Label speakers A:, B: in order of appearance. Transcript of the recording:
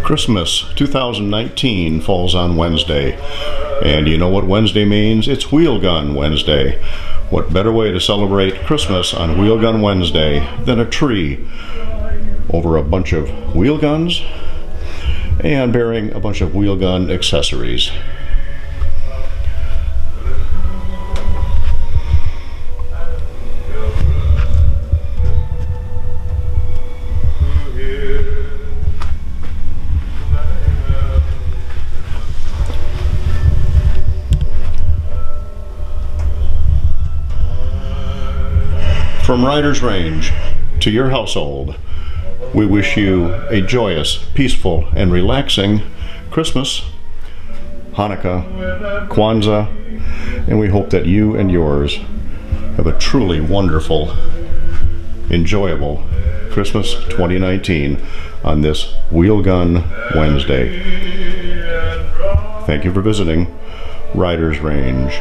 A: Christmas 2019 falls on Wednesday. And you know what Wednesday means? It's WheelGun Wednesday. What better way to celebrate Christmas on WheelGun Wednesday than a tree over a bunch of wheel guns and bearing a bunch of wheel gun accessories. From Riders Range to your household, we wish you a joyous, peaceful, and relaxing Christmas, Hanukkah, Kwanzaa, and we hope that you and yours have a truly wonderful, enjoyable Christmas 2019 on this WheelGun Wednesday. Thank you for visiting Riders Range.